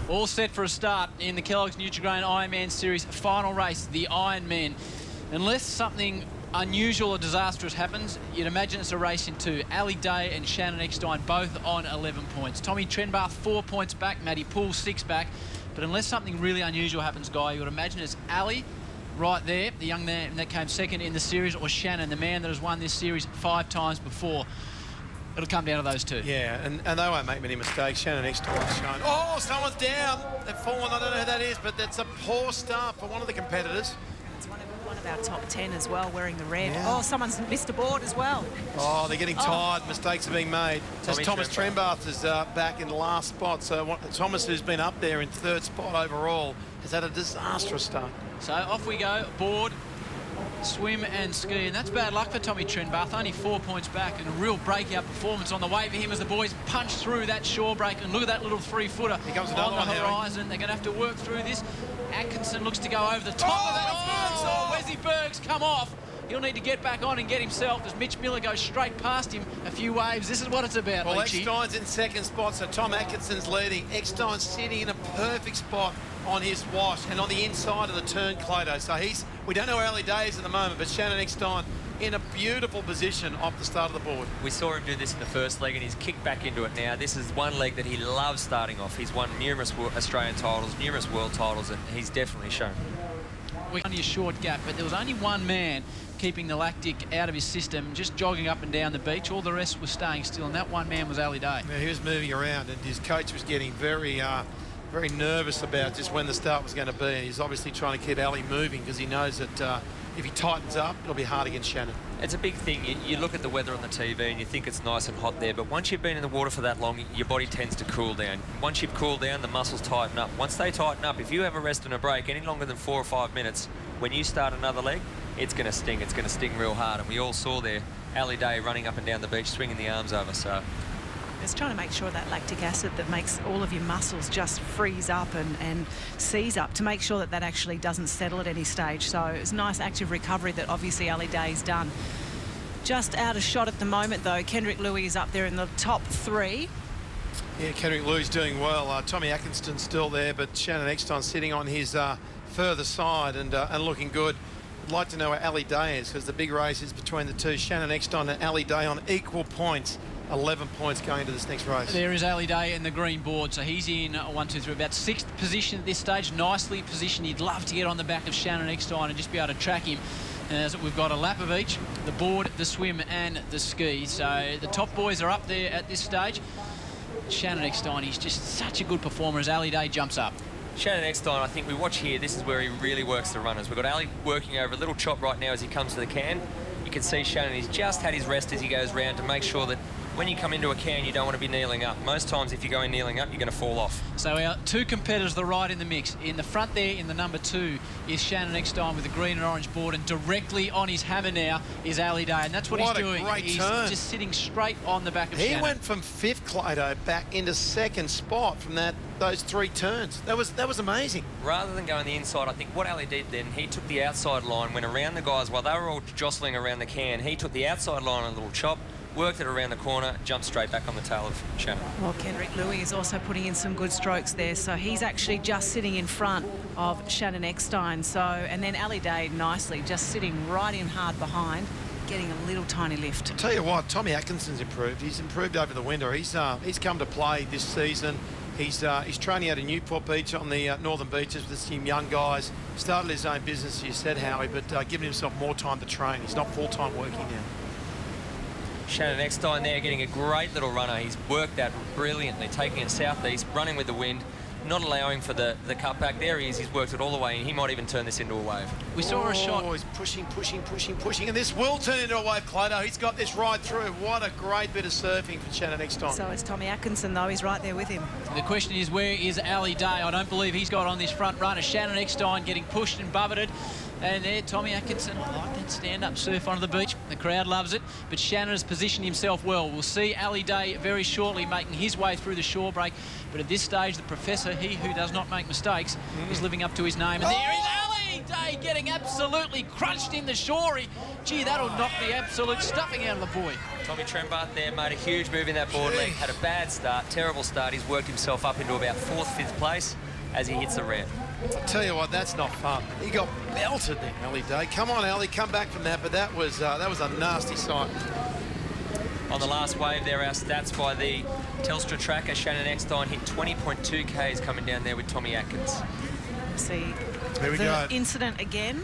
All set for a start in the Kellogg's Nutri-Grain Ironman Series final race, the Ironman. Unless something unusual or disastrous happens, you'd imagine it's a race in two. Ali Day and Shannon Eckstein both on 11 points. Tommy Trenbarth 4 points back, Matty Poole 6 back. But unless something really unusual happens, Guy, you would imagine it's Ali right there, the young man that came second in the series, or Shannon, the man that has won this series 5 times before. It'll come down to those two. Yeah, and they won't make many mistakes. Shannon Eckstein's shown. Oh, someone's down. They've fallen. I don't know who that is, but that's a poor start for one of the competitors. It's one of our top 10 as well, wearing the red. Yeah. Oh, someone's missed a board as well. Oh, they're getting tired. Mistakes are being made. Thomas Trenbarth is back in the last spot. So Thomas, who's been up there in 3rd spot overall, has had a disastrous start. So off we go. Board, swim and ski, and that's bad luck for Tommy Trenbarth. Only 4 points back, and a real breakout performance on the way for him as the boys punch through that shore break. And look at that little 3-footer on the horizon. They're going to have to work through this. Atkinson looks to go over the top of that. Oh, Wesley Berg's come off. He'll need to get back on and get himself as Mitch Miller goes straight past him a few waves. This is what it's about, Well, Leachy. Eckstein's in 2nd spot, so Tom Atkinson's leading. Eckstein's sitting in a perfect spot on his wash and on the inside of the turn, Clado. So we don't know where Ali Day is at the moment, but Shannon Eckstein in a beautiful position off the start of the board. We saw him do this in the first leg, and he's kicked back into it now. This is one leg that he loves starting off. He's won numerous Australian titles, numerous world titles, and he's definitely shown. We're only a short gap, but there was only one man keeping the lactic out of his system, just jogging up and down the beach. All the rest was staying still, and that one man was Ali Day. Yeah, he was moving around, and his coach was getting very nervous about just when the start was going to be. He's obviously trying to keep Ali moving because he knows that if he tightens up, it'll be hard against Shannon. It's a big thing. You look at the weather on the TV and you think it's nice and hot there, but once you've been in the water for that long, your body tends to cool down. Once you've cooled down, the muscles tighten up. Once they tighten up, if you have a rest and a break any longer than 4 or 5 minutes, when you start another leg, it's going to sting. It's going to sting real hard. And we all saw there Ali Day running up and down the beach, swinging the arms over. So Just trying to make sure that lactic acid that makes all of your muscles just freeze up and seize up, to make sure that that actually doesn't settle at any stage. So it's nice active recovery that obviously Ali Day's done. Just out of shot at the moment though. Kendrick Louis is up there in the top 3. Yeah, Kendrick Louis doing well. Tommy Atkinson's still there, but Shannon Eckstein sitting on his further side and looking good. I'd like to know where Ali Day is, because the big race is between the two. Shannon Eckstein and Ali Day on equal points. 11 points going into this next race. There is Ali Day in the green board, so he's in 1, 2, 3, about 6th position at this stage. Nicely positioned. You'd love to get on the back of Shannon Eckstein and just be able to track him. As we've got a lap of each, the board, the swim and the ski. So the top boys are up there at this stage. Shannon Eckstein, he's just such a good performer as Ali Day jumps up. Shannon Eckstein, I think we watch here, this is where he really works the runners. We've got Ali working over a little chop right now as he comes to the can. You can see Shannon, he's just had his rest as he goes round to make sure that when you come into a can, you don't want to be kneeling up. Most times, if you go in kneeling up, you're going to fall off. So our two competitors to the right in the mix. In the front there, in the number 2, is Shannon Eckstein with the green and orange board, and directly on his hammer now is Ali Day, and that's what he's doing. He's just sitting straight on the back of Shannon. He went from 5th, Clado, back into 2nd spot from those 3 turns. That was amazing. Rather than going the inside, I think what Ali did then, he took the outside line, went around the guys while they were all jostling around the can. He took the outside line on a little chop, worked it around the corner, jumped straight back on the tail of Shannon. Well, Kendrick Louis is also putting in some good strokes there, so he's actually just sitting in front of Shannon Eckstein. So, and then Ali Day nicely just sitting right in hard behind, getting a little tiny lift. I'll tell you what, Tommy Atkinson's improved. He's improved over the winter. He's come to play this season. He's training out in Newport Beach on the northern beaches with some young guys. Started his own business, you said, Howie, but giving himself more time to train. He's not full-time working now. Shannon Eckstein there getting a great little runner. He's worked that brilliantly, taking it southeast, running with the wind, not allowing for the cutback. There he is. He's worked it all the way, and he might even turn this into a wave. We saw a shot. Oh, he's pushing, and this will turn into a wave, Clado. He's got this right through. What a great bit of surfing for Shannon Eckstein. So it's Tommy Atkinson, though. He's right there with him. The question is, where is Ali Day? I don't believe he's got on this front runner. Shannon Eckstein getting pushed and buffeted. And there, Tommy Atkinson, I like that stand-up surf onto the beach. The crowd loves it, but Shannon has positioned himself well. We'll see Ali Day very shortly making his way through the shore break. But at this stage, the professor, he who does not make mistakes, is living up to his name. And there is Ali Day! Day getting absolutely crunched in the shorey. Gee, that'll knock the absolute stuffing out of the boy. Tommy Trembarth there made a huge move in that board leg. Had a bad start, terrible start. He's worked himself up into about 4th, 5th place as he hits the ramp. I'll tell you what, that's not fun. He got belted there, Ali Day. Come on, Ali, come back from that. But that was a nasty sight. On the last wave there, our stats by the Telstra tracker, Shannon Eckstein hit 20.2 Ks coming down there with Tommy Atkins. See Here we go. incident again.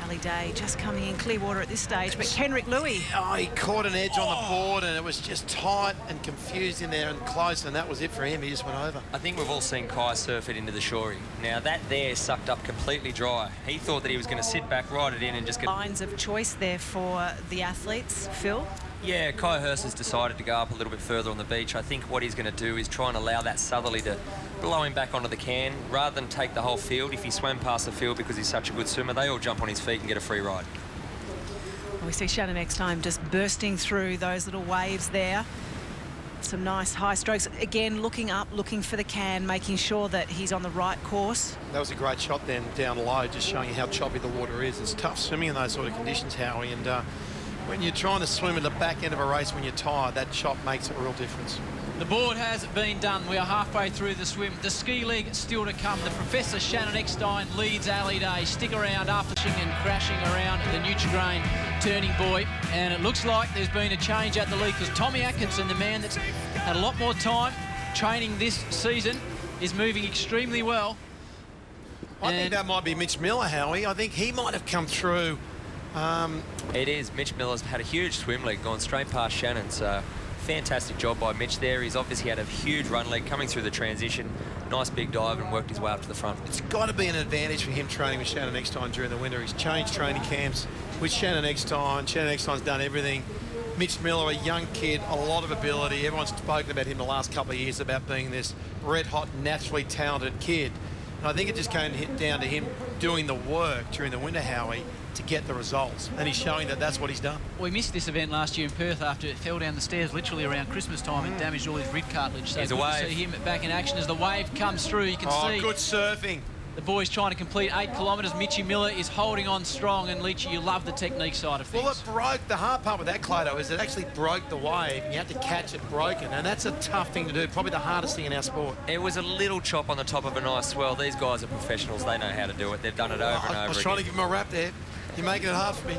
Ali Day just coming in clear water at this stage, but Kenrick Louis. Oh, he caught an edge on the board, and it was just tight and confused in there and close, and that was it for him. He just went over. I think we've all seen Kai surf it into the shorey. Now, that there sucked up completely dry. He thought that he was going to sit back, ride it in, and just get... Lines of choice there for the athletes, Phil. Yeah, Kai Hurst has decided to go up a little bit further on the beach. I think what he's going to do is try and allow that southerly to blow him back onto the can rather than take the whole field. If he swam past the field because he's such a good swimmer, they all jump on his feet and get a free ride. We see Shannon Eckstein just bursting through those little waves there. Some nice high strokes. Again, looking up, looking for the can, making sure that he's on the right course. That was a great shot then down low, just showing you how choppy the water is. It's tough swimming in those sort of conditions, Howie, and when you're trying to swim at the back end of a race when you're tired, that shot makes a real difference. The board has been done. We are halfway through the swim. The ski leg still to come. The Professor Shannon Eckstein leads Ali Day. Stick around after and crashing around the Nutri-Grain turning buoy. And it looks like there's been a change at the lead because Tommy Atkinson, the man that's had a lot more time training this season, is moving extremely well. I think that might be Mitch Miller, Howie. I think he might have come through. It is. Mitch Miller's had a huge swim leg, gone straight past Shannon, so fantastic job by Mitch there. He's obviously had a huge run leg coming through the transition. Nice big dive and worked his way up to the front. It's got to be an advantage for him training with Shannon Eckstein during the winter. He's changed training camps with Shannon Eckstein. Shannon Eckstein's done everything. Mitch Miller, a young kid, a lot of ability. Everyone's spoken about him the last couple of years about being this red-hot, naturally talented kid. And I think it just came down to him doing the work during the winter, Howie, to get the results. And he's showing that that's what he's done. We missed this event last year in Perth after it fell down the stairs literally around Christmas time and damaged all his rib cartilage. So Here's a good wave. to see him back in action as the wave comes through. You can see good surfing. the boys trying to complete 8 kilometres. Mitchy Miller is holding on strong, and Leachy, you love the technique side of things. Well, it broke. The hard part with that, Clado, is it actually broke the wave. You had to catch it broken, and that's a tough thing to do. Probably the hardest thing in our sport. It was a little chop on the top of a nice swell. These guys are professionals. They know how to do it. They've done it over and over again. I was trying to give him a rap there. You're making it hard for me.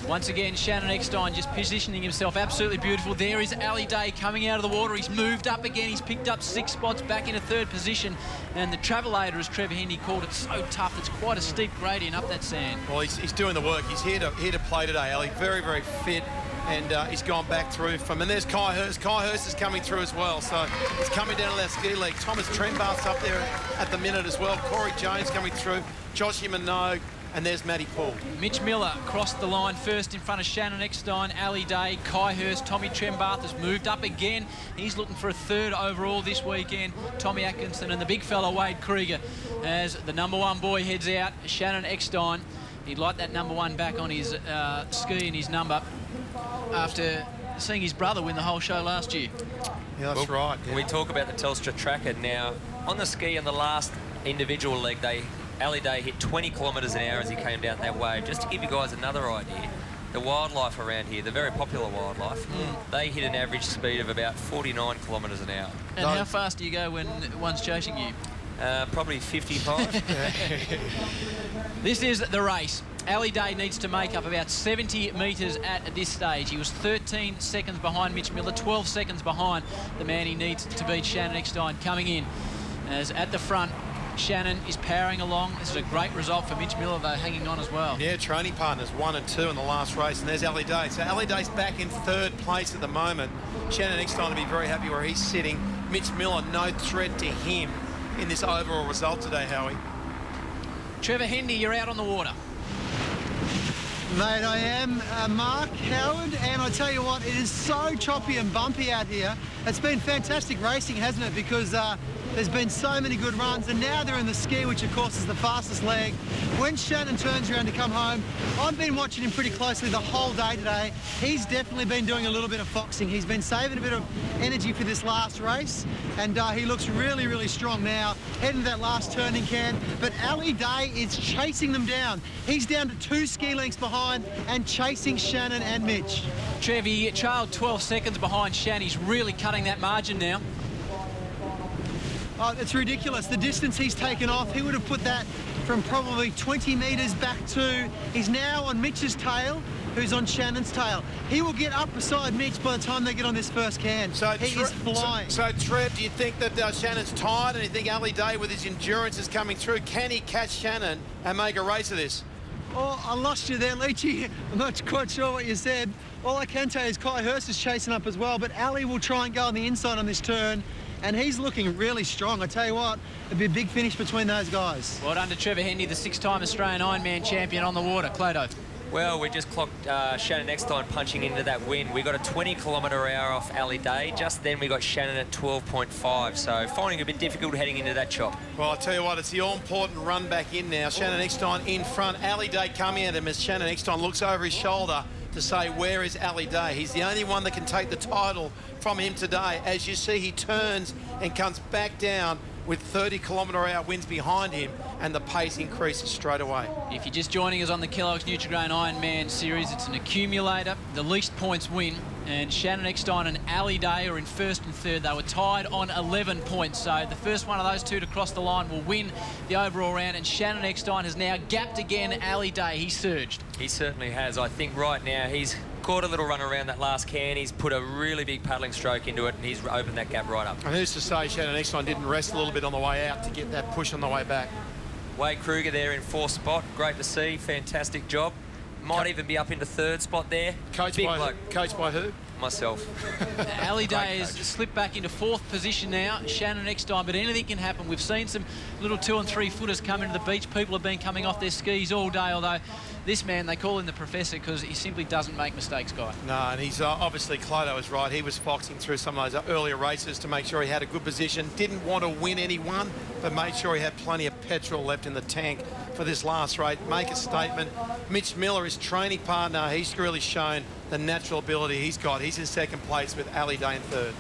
Once again, Shannon Eckstein just positioning himself absolutely beautiful. There is Ali Day coming out of the water. He's moved up again. He's picked up 6 spots back into 3rd position. And the travelator, as Trevor Hendy called it, so tough. It's quite a steep gradient up that sand. Well, he's doing the work. He's here to play today, Ali. Very, very fit. And he's gone back through from... And there's Kai Hurst. Kai Hurst is coming through as well. So he's coming down to that ski leg. Thomas Trembarth's up there at the minute as well. Corey Jones coming through. Joshua Minogue. And there's Matty Paul. Mitch Miller crossed the line first in front of Shannon Eckstein, Ali Day, Kai Hurst. Tommy Trembarth has moved up again. He's looking for a 3rd overall this weekend. Tommy Atkinson and the big fella Wade Krieger as the #1 boy heads out. Shannon Eckstein, he'd like that #1 back on his ski and his number after seeing his brother win the whole show last year. Yeah, that's right. Yeah. We talk about the Telstra tracker now. On the ski in the last individual leg, Ali Day hit 20 kilometres an hour as he came down that wave. Just to give you guys another idea, the wildlife around here, the very popular wildlife, they hit an average speed of about 49 kilometres an hour. And how fast do you go when one's chasing you? Probably 55. This is the race. Ali Day needs to make up about 70 metres at this stage. He was 13 seconds behind Mitch Miller, 12 seconds behind the man he needs to beat, Shannon Eckstein, coming in. As at the front, Shannon is powering along. This is a great result for Mitch Miller, though, hanging on as well. Yeah, training partners 1 and 2 in the last race, and there's Ali Day. So Ali Day's back in 3rd place at the moment. Shannon Eckstein will be very happy where he's sitting. Mitch Miller, no threat to him in this overall result today, Howie. Trevor Hendy, you're out on the water. Mate, I am Mark Howard, and I tell you what, it is so choppy and bumpy out here. It's been fantastic racing, hasn't it? Because There's been so many good runs, and now they're in the ski, which of course is the fastest leg. When Shannon turns around to come home, I've been watching him pretty closely the whole day today. He's definitely been doing a little bit of foxing. He's been saving a bit of energy for this last race, and he looks really, really strong now, heading to that last turning can. But Ali Day is chasing them down. He's down to 2 ski lengths behind and chasing Shannon and Mitch. Trev, he trailed 12 seconds behind Shan. He's really cutting that margin now. Oh, it's ridiculous. The distance he's taken off, he would have put that from probably 20 metres back to... He's now on Mitch's tail, who's on Shannon's tail. He will get up beside Mitch by the time they get on this first can. So he is flying. So Trev, do you think that Shannon's tired, and you think Ali Day with his endurance is coming through? Can he catch Shannon and make a race of this? Oh, I lost you there, Leachy. I'm not quite sure what you said. All I can tell you is Kai Hurst is chasing up as well, but Ali will try and go on the inside on this turn, and he's looking really strong. I tell you what, it'd be a big finish between those guys. Well done to Trevor Hendy, the 6-time Australian Ironman champion on the water. Clodo. Well, we just clocked Shannon Eckstein punching into that wind. We got a 20-kilometre-hour off Ali Day. Just then we got Shannon at 12.5, so finding it a bit difficult heading into that chop. Well, I'll tell you what, it's the all-important run back in now. Shannon Eckstein in front. Ali Day coming at him as Shannon Eckstein looks over his shoulder to say, where is Ali Day? He's the only one that can take the title from him today. As you see, he turns and comes back down with 30-kilometre-hour winds behind him, and the pace increases straight away. If you're just joining us on the Kellogg's Nutri-Grain Ironman series, it's an accumulator. The least points win, and Shannon Eckstein and Ali Day are in first and third. They were tied on 11 points, so the first one of those two to cross the line will win the overall round, and Shannon Eckstein has now gapped again Ali Day. He surged. He certainly has. I think right now he's caught a little run around that last can. He's put a really big paddling stroke into it, and he's opened that gap right up. And who's to say Shannon Eckstein didn't rest a little bit on the way out to get that push on the way back? Wade Kruger there in 4th spot. Great to see. Fantastic job. Might even be up into 3rd spot there. Coached by who? Myself. Ali Day has slipped back into 4th position now. Shannon Eckstein, but anything can happen. We've seen some little 2- and 3-footers come into the beach. People have been coming off their skis all day, although this man, they call him the professor because he simply doesn't make mistakes, Guy. No, and he's obviously, Clodo is right. He was foxing through some of those earlier races to make sure he had a good position. Didn't want to win any one, but made sure he had plenty of petrol left in the tank for this last race. Make a statement. Mitch Miller, his training partner, he's really shown the natural ability he's got. He's in 2nd place with Ali Day in 3rd.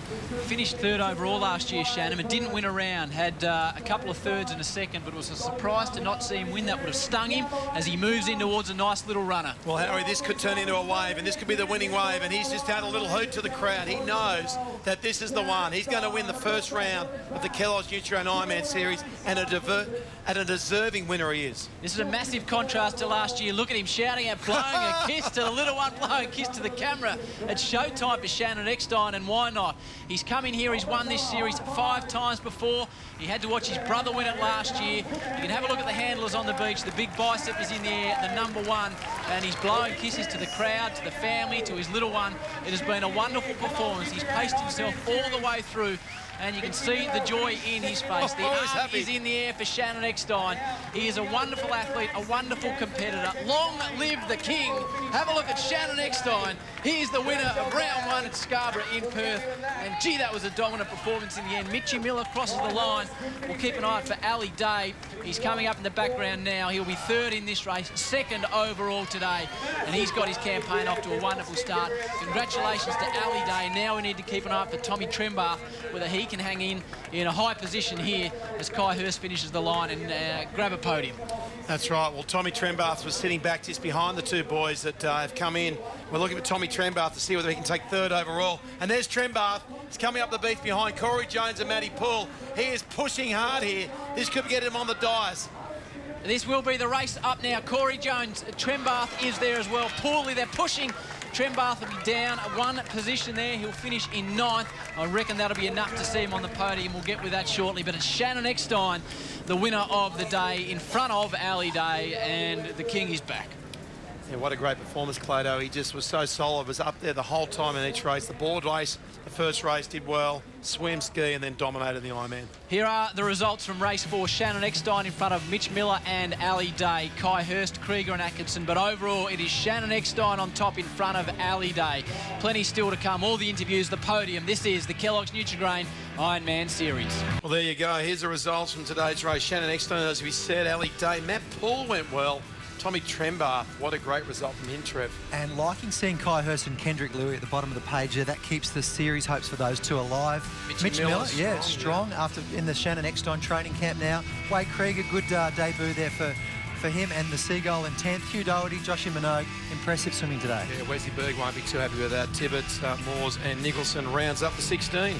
Finished 3rd overall last year, Shannon, and didn't win a round. Had a couple of 3rds and a 2nd, but it was a surprise to not see him win. That would have stung him as he moves in towards a nice little runner. Well, Harry, this could turn into a wave, and this could be the winning wave, and he's just had a little hoot to the crowd. He knows that this is the one. He's going to win the first round of the Kellogg's Nutri-Grain Ironman series, and a deserving winner he is. This is a massive contrast to last year. Look at him shouting out, blowing a kiss to the little one, blowing a kiss to the camera. It's showtime for Shannon Eckstein, and why not? He's come in here, he's won this series 5 times before. He had to watch his brother win it last year. You can have a look at the handlers on the beach. The big bicep is in the air, the #1, and he's blowing kisses to the crowd, to the family, to his little one. It has been a wonderful performance. He's paced himself all the way through, and you can see the joy in his face. The arm is in the air for Shannon Eckstein. He is a wonderful athlete, a wonderful competitor. Long live the king. Have a look at Shannon Eckstein. He is the winner of round 1 at Scarborough in Perth. And gee, that was a dominant performance in the end. Mitch Miller crosses the line. We'll keep an eye out for Ali Day. He's coming up in the background now. He'll be 3rd in this race, 2nd overall today. And he's got his campaign off to a wonderful start. Congratulations to Ali Day. Now we need to keep an eye out for Tommy Trembath, whether he can hang in a high position here as Kai Hurst finishes the line and grab a podium. That's right. Well, Tommy Trembath was sitting back just behind the 2 boys that have come in. We're looking for Tommy Trembath to see whether he can take 3rd overall. And there's Trembath. He's coming up the beach behind Corey Jones and Matty Poole. He is pushing hard here. This could get him on the dice. This will be the race up now. Corey Jones, Trembath is there as well. Pooley, they're pushing. Trembath will be down 1 position there. He'll finish in 9th. I reckon that'll be enough to see him on the podium. We'll get with that shortly. But it's Shannon Eckstein, the winner of the day, in front of Ali Day, and the king is back. Yeah, what a great performance, Clado. He just was so solid, was up there the whole time in each race. The board race, the first race did well, swim, ski, and then dominated the Ironman. Here are the results from race 4. Shannon Eckstein in front of Mitch Miller and Ali Day. Kai Hurst, Krieger and Atkinson. But overall, it is Shannon Eckstein on top in front of Ali Day. Plenty still to come. All the interviews, the podium. This is the Kellogg's Nutri-Grain Ironman Series. Well, there you go. Here's the results from today's race. Shannon Eckstein, as we said, Ali Day. Matt Poole went well. Tommy Trembath, what a great result from him, Trev. And liking seeing Kai Hurst and Kendrick Louis at the bottom of the page there, that keeps the series hopes for those two alive. Mitch Miller, yeah, strong after in the Shannon Eckstein training camp now. Wade Krieger, good debut there for him, and the Seagull in 10th. Hugh Doherty, Joshua Minogue, impressive swimming today. Yeah, Wesley Berg won't be too happy with that. Tibbetts, Moores and Nicholson rounds up the 16.